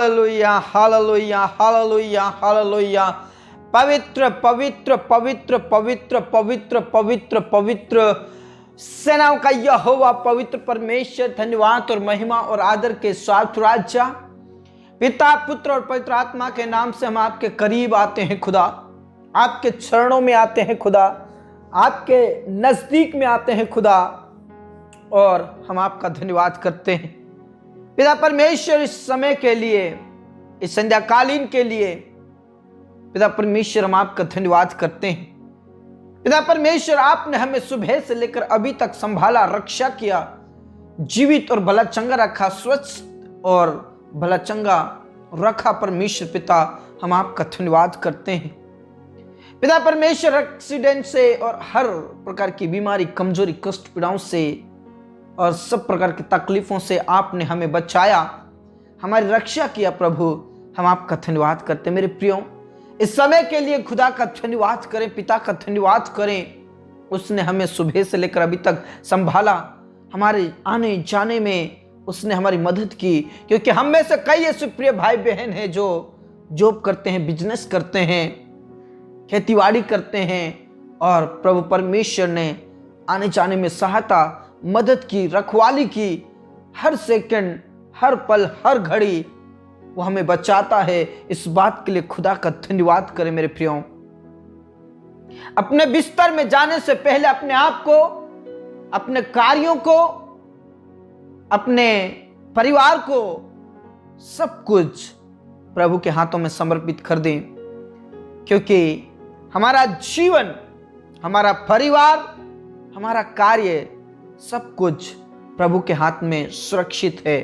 Hallelujah hallelujah hallelujah hallelujah. पवित्र पवित्र पवित्र पवित्र पवित्र पवित्र पवित्र सेनाओं का यहोवा पवित्र परमेश्वर, धन्यवाद और महिमा और आदर के साथ राजा पिता पुत्र और पवित्र आत्मा के नाम से हम आपके करीब आते हैं खुदा, आपके चरणों में आते हैं खुदा, आपके नजदीक में आते हैं खुदा और हम आपका धन्यवाद करते हैं पिता परमेश्वर, इस समय के लिए, इस संध्याकालीन के लिए पिता परमेश्वर हम आपका धन्यवाद करते हैं। पिता परमेश्वर, आपने हमें सुबह से लेकर अभी तक संभाला, रक्षा किया, जीवित और भला चंगा रखा, स्वच्छ और भला चंगा रखा। परमेश्वर पिता, हम आपका धन्यवाद करते हैं पिता परमेश्वर। एक्सीडेंट से और हर प्रकार की बीमारी, कमजोरी, कष्ट, पीड़ाओं से और सब प्रकार की तकलीफों से आपने हमें बचाया, हमारी रक्षा किया। प्रभु, हम आपका धन्यवाद करते हैं। मेरे प्रियो, इस समय के लिए खुदा का धन्यवाद करें, पिता का धन्यवाद करें। उसने हमें सुबह से लेकर अभी तक संभाला, हमारे आने जाने में उसने हमारी मदद की, क्योंकि हम में से कई ऐसे प्रिय भाई बहन हैं जो जॉब करते हैं, बिजनेस करते हैं, खेतीबाड़ी करते हैं और प्रभु परमेश्वर ने आने जाने में सहायता, मदद की, रखवाली की। हर सेकंड, हर पल, हर घड़ी वो हमें बचाता है। इस बात के लिए खुदा का धन्यवाद करें। मेरे प्रियो, अपने बिस्तर में जाने से पहले अपने आप को, अपने कार्यों को, अपने परिवार को, सब कुछ प्रभु के हाथों में समर्पित कर दें, क्योंकि हमारा जीवन, हमारा परिवार, हमारा कार्य, सब कुछ प्रभु के हाथ में सुरक्षित है।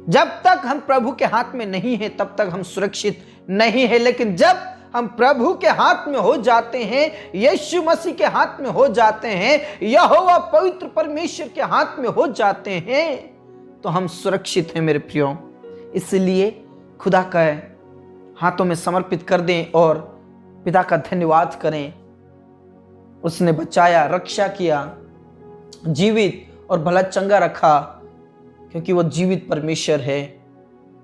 जब तक हम प्रभु के हाथ में नहीं है तब तक हम सुरक्षित नहीं है, लेकिन जब हम प्रभु के हाथ में हो जाते हैं, यीशु मसीह के हाथ में हो जाते हैं, यहोवा पवित्र परमेश्वर के हाथ में हो जाते हैं, तो हम सुरक्षित हैं। मेरे प्रियो, इसलिए खुदा का हाथों में समर्पित कर दें और पिता का धन्यवाद करें। उसने बचाया, रक्षा किया, जीवित और भला चंगा रखा, क्योंकि वो जीवित परमेश्वर है,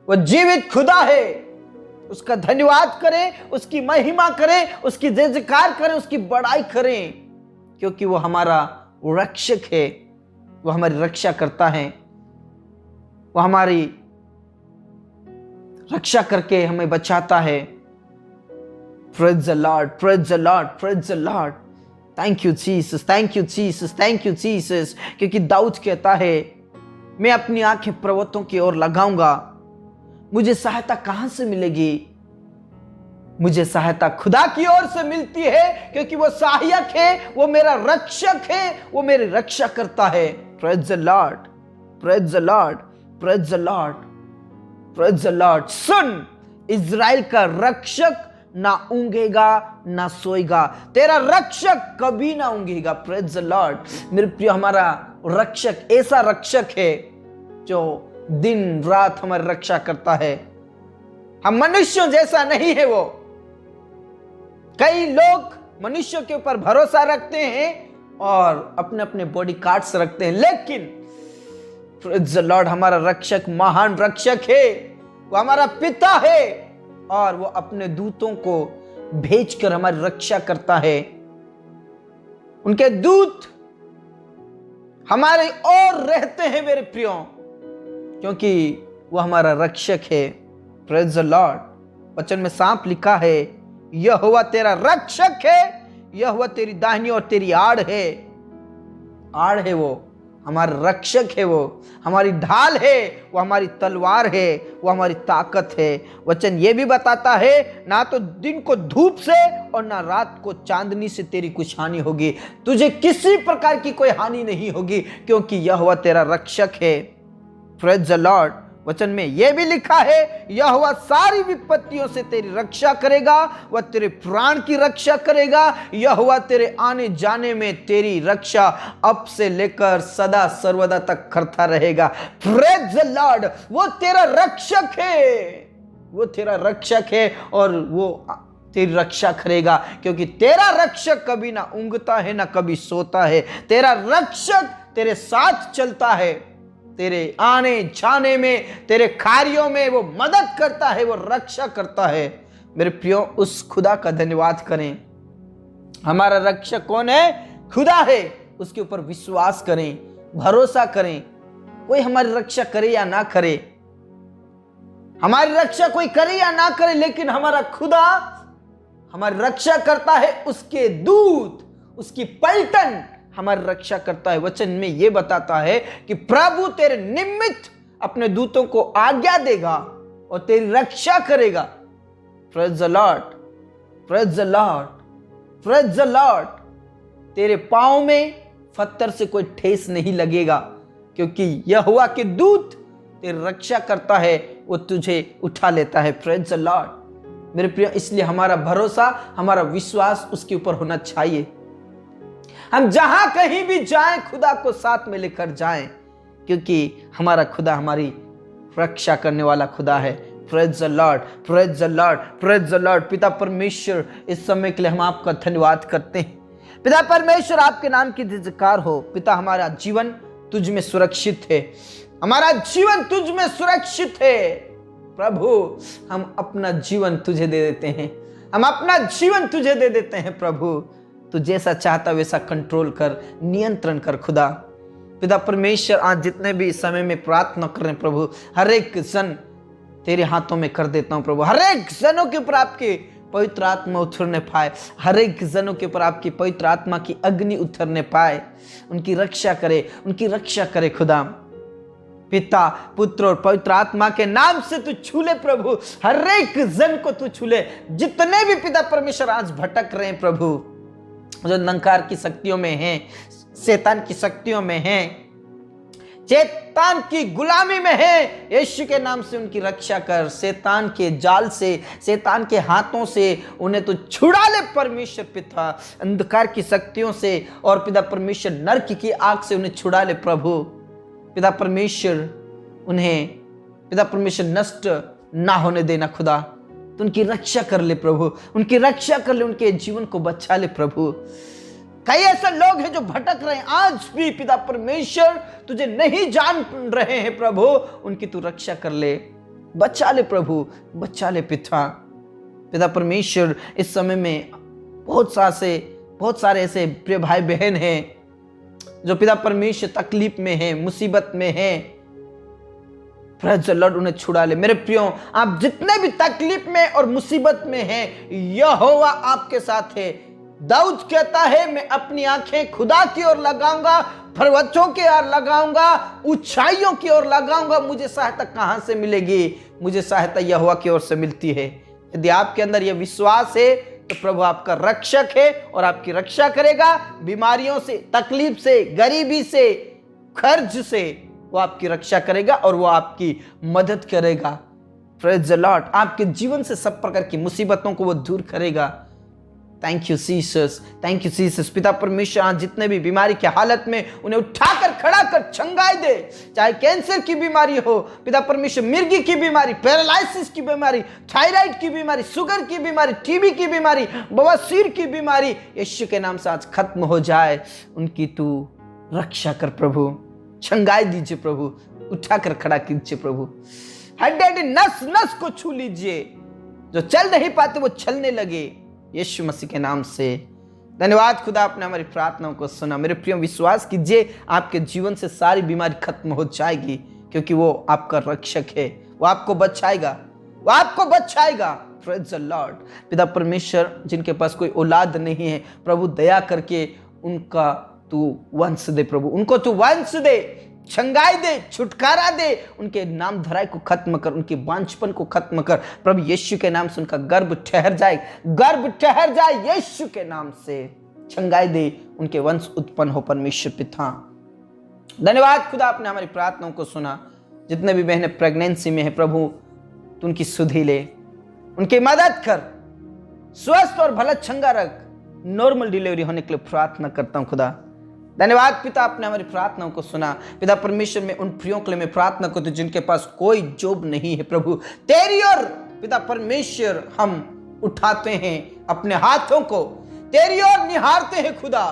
वो जीवित खुदा है। उसका धन्यवाद करें, उसकी महिमा करें, उसकी जय जयकार करें, उसकी बड़ाई करें, क्योंकि वो हमारा रक्षक है, वो हमारी रक्षा करता है, वो हमारी रक्षा करके हमें बचाता है। Praise the Lord, praise the Lord, praise the Lord. Thank you Jesus, thank you Jesus, thank you Jesus. क्योंकि दाऊद कहता है, मैं अपनी आंखें पर्वतों की ओर लगाऊंगा, मुझे सहायता कहां से मिलेगी? मुझे सहायता खुदा की ओर से मिलती है, क्योंकि वो सहायक है, वो मेरा रक्षक है, वो मेरी रक्षा करता है। Praise the Lord, praise the Lord, praise the Lord, praise the Lord. Soon, Israel का रक्षक ना ऊंघेगा ना सोएगा, तेरा रक्षक कभी ना ऊंघेगा। Praise the Lord. मेरे प्रिय, हमारा रक्षक ऐसा रक्षक है जो दिन रात हमारी रक्षा करता है। हम मनुष्यों जैसा नहीं है वो। कई लोग मनुष्यों के ऊपर भरोसा रखते हैं और अपने अपने बॉडी कार्ड्स रखते हैं, लेकिन प्रेज द लॉर्ड, हमारा रक्षक महान रक्षक है, वो हमारा पिता है और वो अपने दूतों को भेजकर हमारी रक्षा करता है। उनके दूत हमारे ओर रहते हैं मेरे प्रियो, क्योंकि वो हमारा रक्षक है। Praise the Lord. वचन में साफ लिखा है, यहोवा तेरा रक्षक है, यहोवा तेरी दाहिनी और तेरी आड़ है। आड़ है वो, हमारा रक्षक है, वो हमारी ढाल है, वो हमारी तलवार है, वो हमारी ताकत है। वचन ये भी बताता है, ना तो दिन को धूप से और ना रात को चांदनी से तेरी कुछ हानि होगी। तुझे किसी प्रकार की कोई हानि नहीं होगी, क्योंकि यहोवा तेरा रक्षक है। Praise the Lord. वचन में यह भी लिखा है, यहोवा सारी विपत्तियों से तेरी रक्षा करेगा, वह तेरे प्राण की रक्षा करेगा। यहोवा तेरे आने जाने में तेरी रक्षा अब से लेकर सदा सर्वदा तक करता रहेगा। Praise the Lord. वो तेरा रक्षक है, वो तेरा रक्षक है और वो तेरी रक्षा करेगा, क्योंकि तेरा रक्षक कभी ना ऊंघता है ना कभी सोता है। तेरा रक्षक तेरे साथ चलता है। तेरे आने जाने में, तेरे कार्यों में वो मदद करता है, वो रक्षा करता है। मेरे प्रियो, उस खुदा का धन्यवाद करें। हमारा रक्षक कौन है? खुदा है। उसके ऊपर विश्वास करें, भरोसा करें। कोई हमारी रक्षा करे या ना करे, हमारी रक्षा कोई करे या ना करे, लेकिन हमारा खुदा हमारी रक्षा करता है। उसके दूत, उसकी पलटन हमारी रक्षा करता है। वचन में यह बताता है कि प्रभु तेरे निमित्त अपने दूतों को आज्ञा देगा और तेरी रक्षा करेगा। Praise the Lord, praise the Lord, praise the Lord. तेरे पांव में पत्थर से कोई ठेस नहीं लगेगा, क्योंकि यहोवा के दूत तेरी रक्षा करता है, वो तुझे उठा लेता है। Praise the Lord. मेरे प्रिय, इसलिए हमारा भरोसा, हमारा विश्वास उसके ऊपर होना चाहिए। हम जहां कहीं भी जाएं, खुदा को साथ में लेकर जाएं, क्योंकि हमारा खुदा हमारी रक्षा करने वाला खुदा है। Praise the Lord, praise the Lord, praise the Lord. पिता परमेश्वर, इस समय के लिए हम आपका धन्यवाद करते हैं। पिता परमेश्वर, आपके नाम की जयकार हो। पिता, हमारा जीवन तुझ में सुरक्षित है, हमारा जीवन तुझ में सुरक्षित है। प्रभु, हम अपना जीवन तुझे दे देते हैं, हम अपना जीवन तुझे दे देते हैं। प्रभु, तू जैसा चाहता वैसा कंट्रोल कर, नियंत्रण कर। खुदा पिता परमेश्वर, आज जितने भी इस समय में प्रार्थना कर रहे हैं प्रभु, हर एक जन तेरे हाथों में कर देता हूं प्रभु। हर एक जनों के ऊपर आपके पवित्र आत्मा उतरने पाए, हर एक जनों के ऊपर आपकी पवित्र आत्मा की अग्नि उतरने पाए। उनकी रक्षा करे, उनकी रक्षा करे। खुदा पिता, पुत्र और पवित्र आत्मा के नाम से तू छूले प्रभु, हर एक जन को तू छूले। जितने भी पिता परमेश्वर आज भटक रहे हैं प्रभु, जो अंधकार की शक्तियों में हैं, शैतान की शक्तियों में हैं, शैतान की गुलामी में है, यीशु के नाम से उनकी रक्षा कर। शैतान के जाल से, शैतान के हाथों से उन्हें तो छुड़ा ले परमेश्वर पिता, अंधकार की शक्तियों से और पिता परमेश्वर नरक की आग से उन्हें छुड़ा ले प्रभु। पिता परमेश्वर, उन्हें पिता परमेश्वर नष्ट ना होने देना खुदा। तो उनकी रक्षा कर ले प्रभु, उनकी रक्षा कर ले, उनके जीवन को बचा ले प्रभु। कई ऐसे लोग हैं जो भटक रहे हैं आज भी पिता परमेश्वर, तुझे नहीं जान रहे हैं प्रभु, उनकी तू रक्षा कर ले, बचा ले प्रभु, बचा ले पिता। पिता परमेश्वर, इस समय में बहुत सारे ऐसे प्रिय भाई बहन हैं जो पिता परमेश्वर तकलीफ में हैं, मुसीबत में हैं। प्रेज द लॉर्ड, उन्हें छुड़ा ले। मेरे प्रियो, आप जितने भी तकलीफ में और मुसीबत में हैं, यहोवा आपके साथ है। दाऊद कहता है, मैं अपनी आंखें खुदा की ओर लगाऊंगा, पर्वतों की ओर लगाऊंगा, ऊंचाइयों की ओर लगाऊंगा। मुझे सहायता कहां से मिलेगी? मुझे सहायता यहोवा की ओर से मिलती है। यदि आपके अंदर यह विश्वास है तो प्रभु आपका रक्षक है और आपकी रक्षा करेगा। बीमारियों से, तकलीफ से, गरीबी से, खर्च से वो आपकी रक्षा करेगा और वो आपकी मदद करेगा। Praise the Lord. आपके जीवन से सब प्रकार की मुसीबतों को वो दूर करेगा। Thank you Jesus, thank you Jesus. पिता परमेश्वर, आज जितने भी बीमारी की हालत में, उन्हें उठाकर खड़ा कर चंगाई दे। चाहे कैंसर की बीमारी हो पिता परमेश्वर, मिर्गी की बीमारी, पैरालिसिस की बीमारी, थायराइड की बीमारी, शुगर की बीमारी, टीबी की बीमारी, बवासीर की बीमारी, यीशु के नाम से आज खत्म हो जाए। उनकी तू रक्षा कर प्रभु, चंगाई दीजिए प्रभु, उठाकर खड़ा कीजिए प्रभु। हड्डी नस नस को छू लीजिए, जो चल नहीं पाते वो चलने लगे यीशु मसीह के नाम से। धन्यवाद खुदा, आपने हमारी प्रार्थनाओं को सुना। मेरे प्रिय, विश्वास कीजिए आपके जीवन से सारी बीमारी खत्म हो जाएगी, क्योंकि वो आपका रक्षक है। वो आपको बचाएगा, वो आपको बचाएगा। Praise the Lord. पिता परमेश्वर, जिनके पास कोई औलाद नहीं है प्रभु, दया करके उनका तू वंश दे प्रभु, उनको तू वंश दे, चंगाई दे, छुटकारा दे। उनके नाम धराई को खत्म कर, उनके बांझपन को खत्म कर प्रभु। यीशु के नाम से उनका गर्भ ठहर जाए, गर्भ ठहर जाए यीशु के नाम से। चंगाई दे, उनके वंश उत्पन्न हो परमेश्वर पिता। धन्यवाद खुदा, आपने हमारी प्रार्थनाओं को सुना। जितने भी बहनें प्रेगनेंसी में है प्रभु, तू उनकी सुधि ले, उनकी मदद कर, स्वस्थ और भला चंगा रख। नॉर्मल डिलीवरी होने के लिए प्रार्थना करता हूं खुदा। धन्यवाद पिता, आपने हमारी प्रार्थनाओं को सुना। पिता परमेश्वर, में उन प्रियों के लिए मैं प्रार्थना करती हूं जिनके पास कोई जॉब नहीं है प्रभु। तेरी ओर पिता परमेश्वर हम उठाते हैं अपने हाथों को, तेरी ओर निहारते हैं खुदा।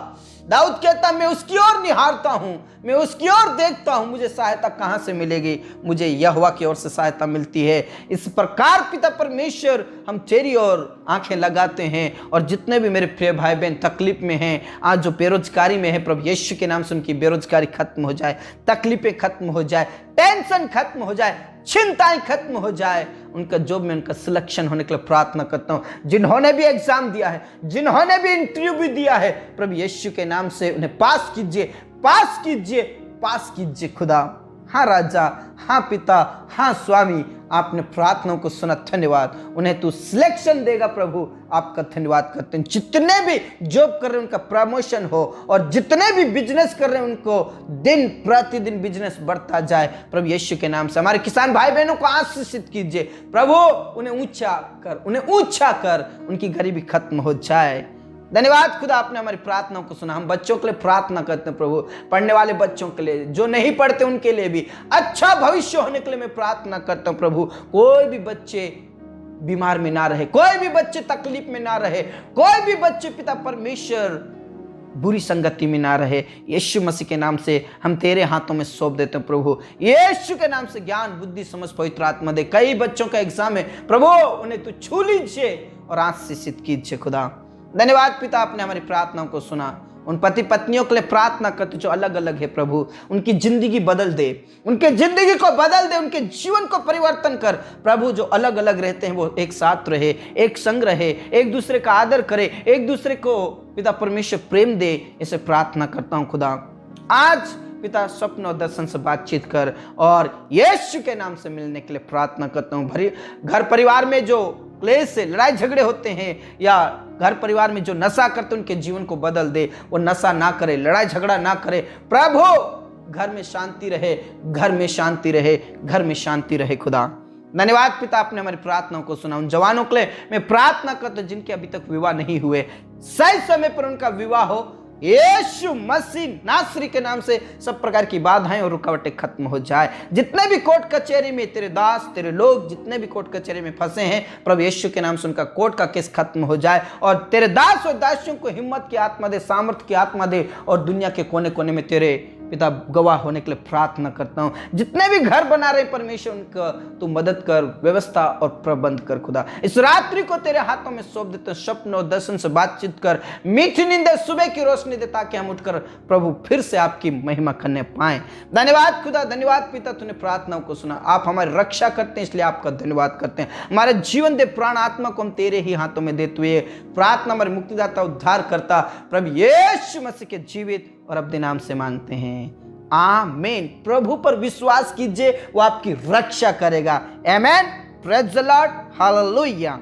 दाऊद कहता मैं उसकी ओर निहारता हूं, मैं उसकी ओर देखता हूं, मुझे सहायता कहां से मिलेगी? मुझे यहोवा की ओर से सहायता मिलती है। इस प्रकार पिता परमेश्वर हम तेरी ओर आंखें लगाते हैं, और जितने भी मेरे प्रिय भाई बहन तकलीफ में हैं, आज जो बेरोजगारी में है, प्रभु यीशु के नाम से उनकी बेरोजगारी खत्म हो जाए, तकलीफें खत्म हो जाए, टेंशन खत्म हो जाए, चिंताएं खत्म हो जाए। उनका जॉब में उनका सिलेक्शन होने के लिए प्रार्थना करता हूं। जिन्होंने भी एग्जाम दिया है, जिन्होंने भी इंटरव्यू भी दिया है, प्रभु यीशु के नाम से उन्हें पास कीजिए, पास कीजिए, पास कीजिए खुदा। हाँ राजा, हाँ पिता, हाँ स्वामी, आपने प्रार्थनाओं को सुना, धन्यवाद। उन्हें तू सिलेक्शन देगा प्रभु, आपका धन्यवाद करते हैं। जितने भी जॉब कर रहे हैं उनका प्रमोशन हो, और जितने भी बिजनेस कर रहे हैं उनको दिन प्रतिदिन बिजनेस बढ़ता जाए प्रभु यीशु के नाम से। हमारे किसान भाई बहनों को आशीषित कीजिए प्रभु, उन्हें ऊंचा कर, उन्हें ऊंचा कर, उनकी गरीबी खत्म हो जाए। धन्यवाद खुदा, आपने हमारी प्रार्थनाओं को सुना। हम बच्चों के लिए प्रार्थना करते हैं प्रभु, पढ़ने वाले बच्चों के लिए, जो नहीं पढ़ते उनके लिए भी अच्छा भविष्य होने के लिए मैं प्रार्थना करता हूं प्रभु। कोई भी बच्चे बीमार में ना रहे, कोई भी बच्चे तकलीफ में ना रहे, कोई भी बच्चे पिता परमेश्वर बुरी संगति में ना रहे। यीशु मसीह के नाम से हम तेरे हाथों में सौंप देते हैं प्रभु। यीशु के नाम से ज्ञान, बुद्धि, समझ, पवित्र आत्मा दे। कई बच्चों का एग्जाम है प्रभु, उन्हें तू छू लीजिए और आशीषित कीजिए खुदा। धन्यवाद पिता, आपने हमारी प्रार्थनाओं को सुना। उन पति पत्नियों के लिए प्रार्थना करते जो अलग अलग है प्रभु, उनकी जिंदगी बदल दे, उनके जिंदगी को बदल दे, उनके जीवन को परिवर्तन कर प्रभु। जो अलग अलग रहते हैं वो एक साथ रहे, एक संग रहे, एक दूसरे का आदर करे, एक दूसरे को पिता परमेश्वर प्रेम दे, इसे प्रार्थना करता हूं खुदा। आज पिता स्वप्न और दर्शन से बातचीत कर, और यीशु के नाम से मिलने के लिए प्रार्थना करता हूं। घर परिवार में जो क्लेश से लड़ाई झगड़े होते हैं, या घर परिवार में जो नशा करते उनके जीवन को बदल दे, वो नशा ना करे, लड़ाई झगड़ा ना करे प्रभु। घर में शांति रहे, घर में शांति रहे, घर में शांति रहे खुदा। धन्यवाद पिता, आपने हमारी प्रार्थनाओं को सुना। उन जवानों के लिए मैं प्रार्थना करता हूं जिनके अभी तक विवाह नहीं हुए, सही समय पर उनका विवाह हो। यीशु मसीह नासरी के नाम से सब प्रकार की बाधाएं और रुकावटें खत्म हो जाए। जितने भी कोर्ट कचहरी में तेरे दास, तेरे लोग जितने भी कोर्ट कचहरी में फंसे हैं प्रभु यीशु के नाम से उनका कोर्ट का केस खत्म हो जाए, और तेरे दास और दासियों को हिम्मत की आत्मा दे, सामर्थ्य की आत्मा दे, और दुनिया के कोने कोने में तेरे पिता गवाह होने के लिए प्रार्थना करता हूं। जितने भी घर बना रहे परमेश्वर, उनका तू मदद कर, व्यवस्था और प्रबंध कर खुदा। इस रात्रि को तेरे हाथों में सौंप देते हैं। स्वप्न और दर्शन से बातचीत कर, मीठी नींद सुबह की रोशनी दे, ताकि हम उठकर प्रभु फिर से आपकी महिमा करने पाए। धन्यवाद खुदा, धन्यवाद पिता, तूने प्रार्थनाओं को सुना। आप हमारी रक्षा करते हैं, इसलिए आपका धन्यवाद करते हैं। हमारे जीवन दे, प्राण आत्मा को हम तेरे ही हाथों में देते हुए प्रार्थना हमारे मुक्तिदाता, उद्धार करता प्रभु यीशु मसीह के जीवित और अपने नाम से मांगते हैं, आमीन। प्रभु पर विश्वास कीजिए, वो आपकी रक्षा करेगा। आमीन। Praise the Lord, hallelujah.